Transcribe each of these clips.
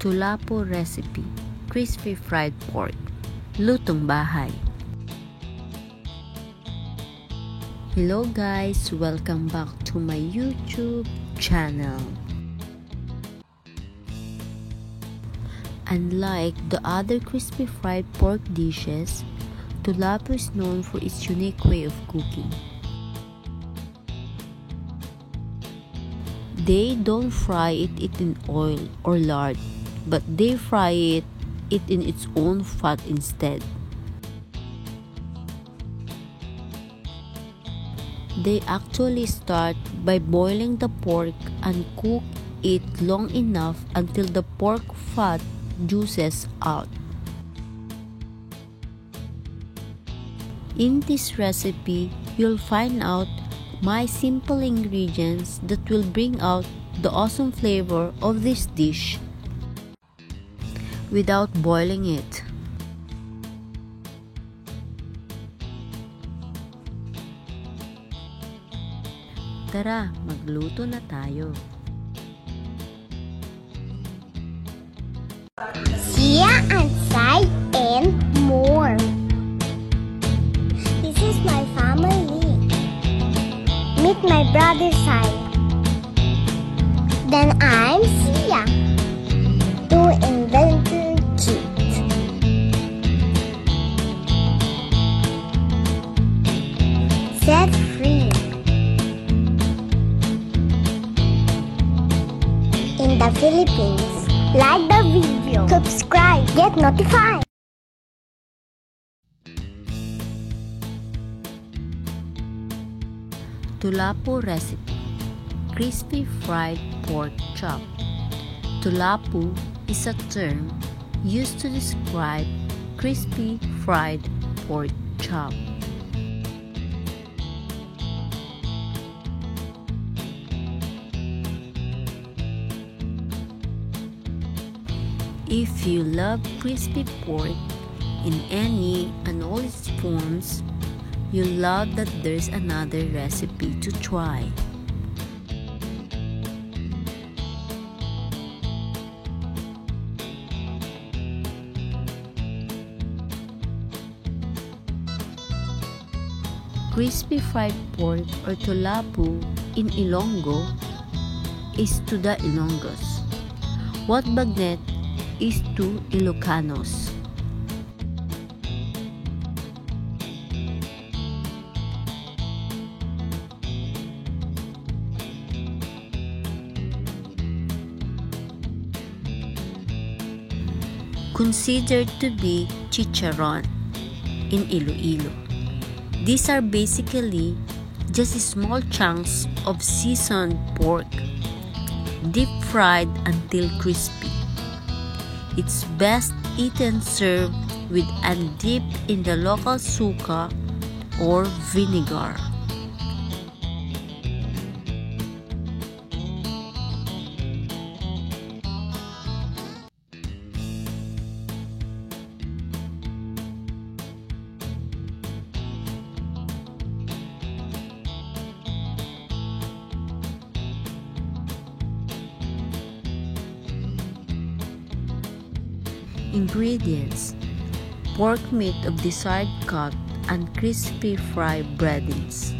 Tulapo recipe, crispy fried pork, lutong bahay. Hello guys, welcome back to my YouTube channel. Unlike the other crispy fried pork dishes, Tulapo is known for its unique way of cooking. They don't fry it in oil or lard, but they fry it in its own fat instead. They actually start by boiling the pork and cook it long enough until the pork fat juices out. In this recipe, you'll find out my simple ingredients that will bring out the awesome flavor of this dish without boiling it. Tara, magluto na tayo. Sia and Sai and more. This is my family. Meet my brother Sai. Then I'm Sia, two inventor kids. Set free. In the Philippines. Like the video, subscribe, get notified. Tulapo recipe, crispy fried pork chop. Tulapo is a term used to describe crispy fried pork chop. If you love crispy pork in any and all its forms, you'll love that there's another recipe to try. Crispy fried pork or tulapo in Ilonggo is to the Ilonggos what bagnet is to Ilocanos. Considered to be chicharon in Iloilo. These are basically just small chunks of seasoned pork, deep fried until crispy. It's best eaten served with and dipped in the local suka or vinegar. Ingredients: pork meat of desired cut and crispy fried breadings.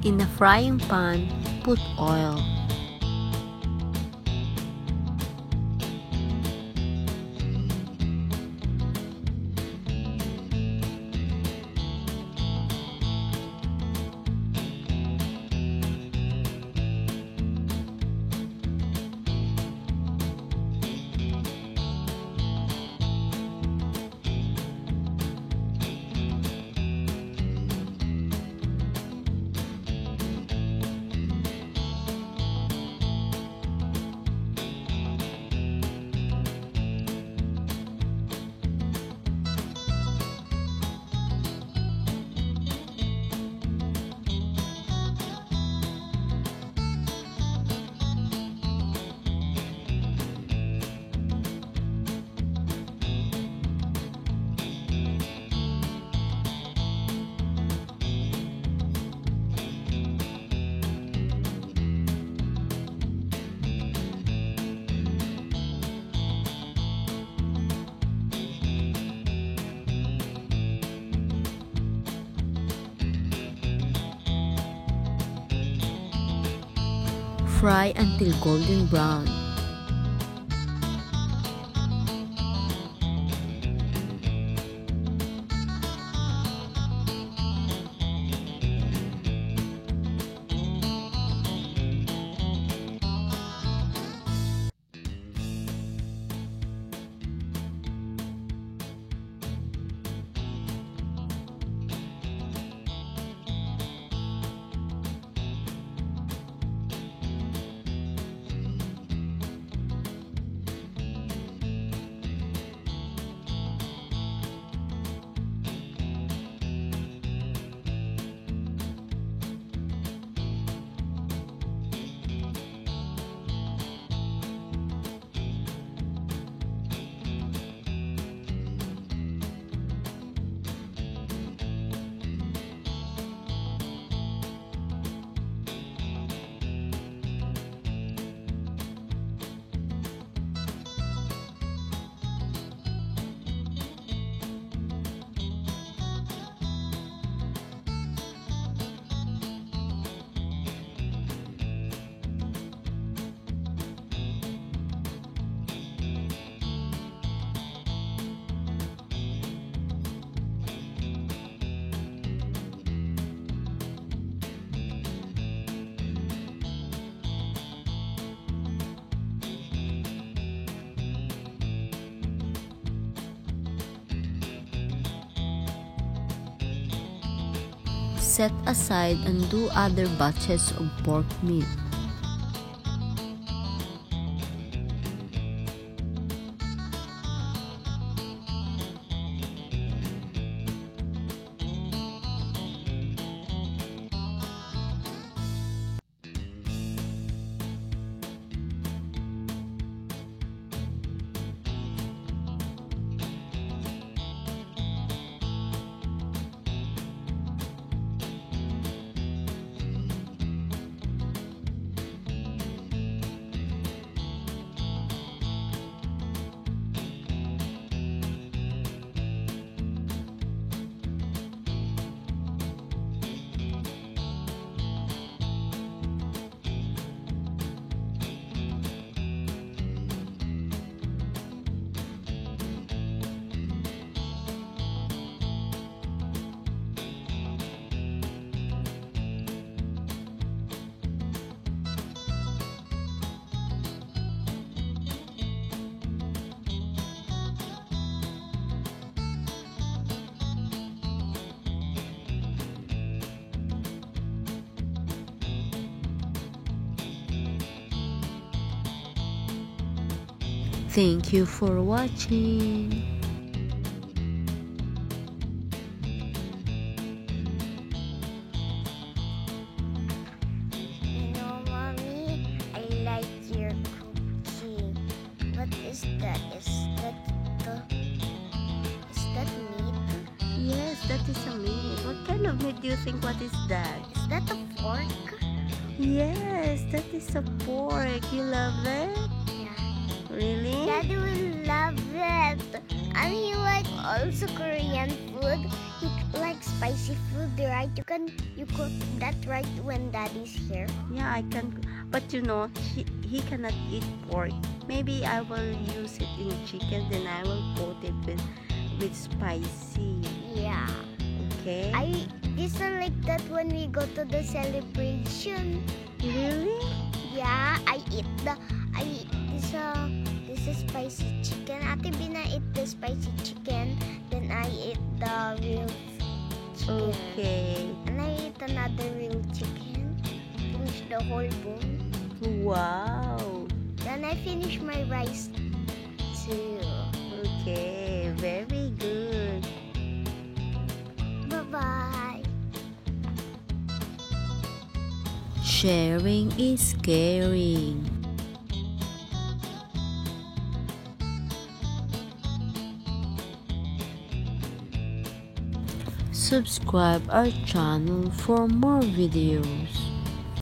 In a frying pan, put oil. Fry until golden brown. Set aside and do other batches of pork meat. Thank you for watching. You know, Mommy, I like your cookie. What is that? Is that meat? Yes, that is a meat. What kind of meat do you think? What is that? Is that a pork? Yes, that is a pork. You love it? Yeah. Really? Daddy will love it. And he like also Korean food. He like spicy food, right? You cook that right when daddy's here. Yeah, I can, but he cannot eat pork. Maybe I will use it in chicken, then I will coat it with spicy. Yeah. Okay. This one like that when we go to the celebration. Really? Yeah, I eat this is spicy chicken. Ate Bina eat the spicy chicken, then I eat the real chicken. Okay. And I eat another real chicken. Finish the whole bowl. Wow. Then I finish my rice too. Okay, very good. Bye-bye. Sharing is caring. Subscribe our channel for more videos.